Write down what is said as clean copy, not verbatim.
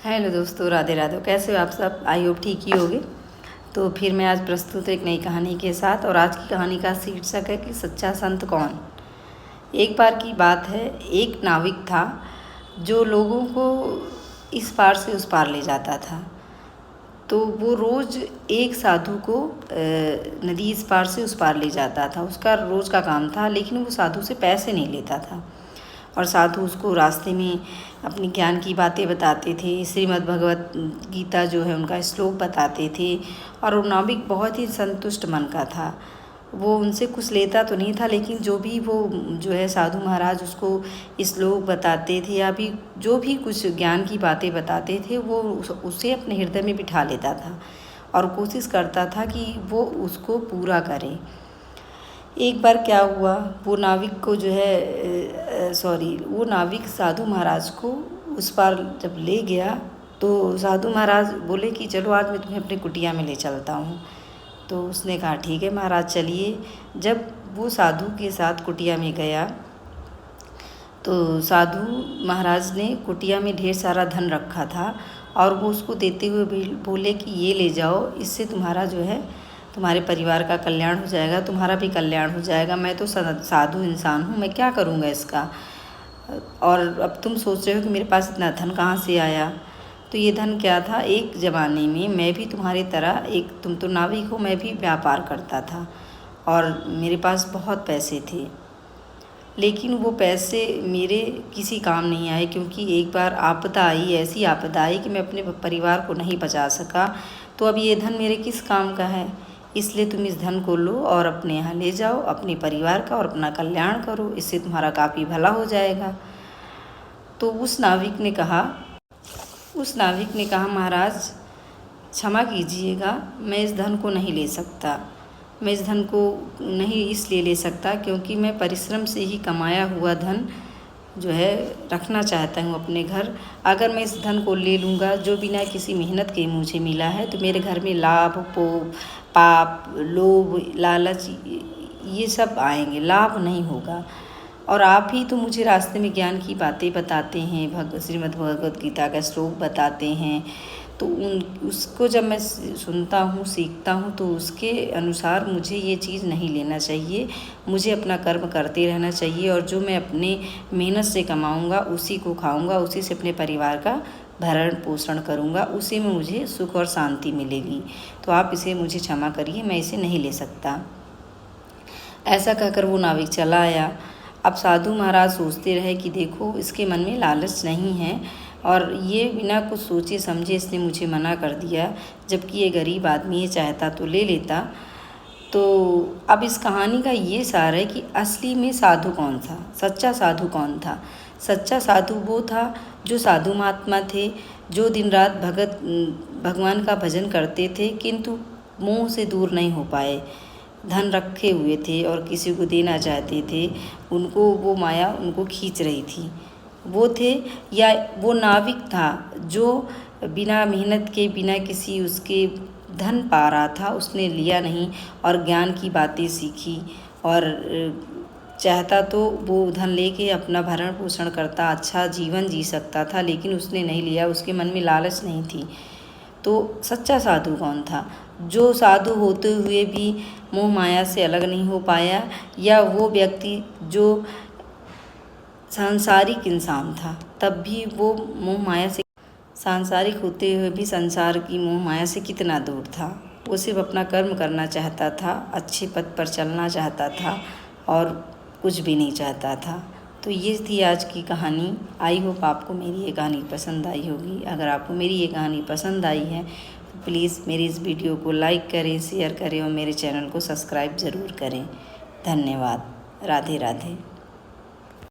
Hello दोस्तों, राधे राधे। कैसे हो आप सब? आई होप ठीक ही होगे। तो फिर मैं आज प्रस्तुत एक नई कहानी के साथ, और आज की कहानी का शीर्षक है कि सच्चा संत कौन। एक बार की बात है, एक नाविक था जो लोगों को इस पार से उस पार ले जाता था। तो वो रोज़ एक साधु को नदी इस पार से उस पार ले जाता था। उसका रोज़ का काम था, लेकिन वो साधु से पैसे नहीं लेता था। और साधु उसको रास्ते में अपनी ज्ञान की बातें बताते थे, श्रीमद् भगवत गीता जो है उनका श्लोक बताते थे। और वो नाविक बहुत ही संतुष्ट मन का था। वो उनसे कुछ लेता तो नहीं था, लेकिन जो भी वो जो है साधु महाराज उसको श्लोक बताते थे या भी जो भी कुछ ज्ञान की बातें बताते थे, वो उसे अपने हृदय में बिठा लेता था और कोशिश करता था कि वो उसको पूरा करे। एक बार क्या हुआ, वो नाविक को जो है वो नाविक साधु महाराज को उस पार जब ले गया, तो साधु महाराज बोले कि चलो आज मैं तुम्हें अपनी कुटिया में ले चलता हूँ। तो उसने कहा ठीक है महाराज चलिए। जब वो साधु के साथ कुटिया में गया, तो साधु महाराज ने कुटिया में ढेर सारा धन रखा था और वो उसको देते हुए बोले कि ये ले जाओ, इससे तुम्हारा जो है तुम्हारे परिवार का कल्याण हो जाएगा, तुम्हारा भी कल्याण हो जाएगा। मैं तो साधु इंसान हूँ, मैं क्या करूँगा इसका। और अब तुम सोच रहे हो कि मेरे पास इतना धन कहाँ से आया। तो ये धन क्या था, एक ज़माने में मैं भी तुम्हारी तरह, तुम तो नाविक हो, मैं भी व्यापार करता था और मेरे पास बहुत पैसे थे। लेकिन वो पैसे मेरे किसी काम नहीं आए, क्योंकि एक बार आपदा आई, ऐसी आपदा आई कि मैं अपने परिवार को नहीं बचा सका। तो अब ये धन मेरे किस काम का है, इसलिए तुम इस धन को लो और अपने यहाँ ले जाओ, अपने परिवार का और अपना कल्याण करो, इससे तुम्हारा काफ़ी भला हो जाएगा। तो उस नाविक ने कहा महाराज क्षमा कीजिएगा, मैं इस धन को नहीं ले सकता। मैं इस धन को नहीं इसलिए ले सकता क्योंकि मैं परिश्रम से ही कमाया हुआ धन जो है रखना चाहता हूँ अपने घर। अगर मैं इस धन को ले लूँगा जो बिना किसी मेहनत के मुझे मिला है, तो मेरे घर में लाभ, पाप, लोभ, लालच ये सब आएंगे, लाभ नहीं होगा। और आप ही तो मुझे रास्ते में ज्ञान की बातें बताते हैं, श्रीमद् भगवत गीता का श्लोक बताते हैं। तो उसको जब मैं सुनता हूँ, सीखता हूँ, तो उसके अनुसार मुझे ये चीज़ नहीं लेना चाहिए। मुझे अपना कर्म करते रहना चाहिए और जो मैं अपने मेहनत से कमाऊँगा उसी को खाऊँगा, उसी से अपने परिवार का भरण पोषण करूँगा, उसी में मुझे सुख और शांति मिलेगी। तो आप इसे मुझे क्षमा करिए, मैं इसे नहीं ले सकता। ऐसा कहकर वो नाविक चला आया। अब साधु महाराज सोचते रहे कि देखो इसके मन में लालच नहीं है और ये बिना कुछ सोचे समझे इसने मुझे मना कर दिया, जबकि ये गरीब आदमी ये चाहता तो ले लेता। तो अब इस कहानी का ये सार है कि असली में साधु कौन था, सच्चा साधु कौन था। सच्चा साधु वो था जो साधु महात्मा थे, जो दिन रात भगवान का भजन करते थे, किंतु मोह से दूर नहीं हो पाए। धन रखे हुए थे और किसी को देना चाहते थे, उनको वो माया उनको खींच रही थी, वो थे। या वो नाविक था जो बिना मेहनत के, बिना किसी उसके धन पा रहा था, उसने लिया नहीं और ज्ञान की बातें सीखी और चाहता तो वो धन लेके अपना भरण पोषण करता, अच्छा जीवन जी सकता था, लेकिन उसने नहीं लिया, उसके मन में लालच नहीं थी। तो सच्चा साधु कौन था? जो साधु होते हुए भी मोह माया से अलग नहीं हो पाया, या वो व्यक्ति जो सांसारिक इंसान था तब भी वो मोह माया से, सांसारिक होते हुए भी संसार की मोह माया से कितना दूर था। वो सिर्फ अपना कर्म करना चाहता था, अच्छे पद पर चलना चाहता था और कुछ भी नहीं चाहता था। तो ये थी आज की कहानी। आई होप आपको मेरी ये कहानी पसंद आई होगी। अगर आपको मेरी ये कहानी पसंद आई है तो प्लीज़ मेरी इस वीडियो को लाइक करें, शेयर करें और मेरे चैनल को सब्सक्राइब ज़रूर करें। धन्यवाद। राधे राधे।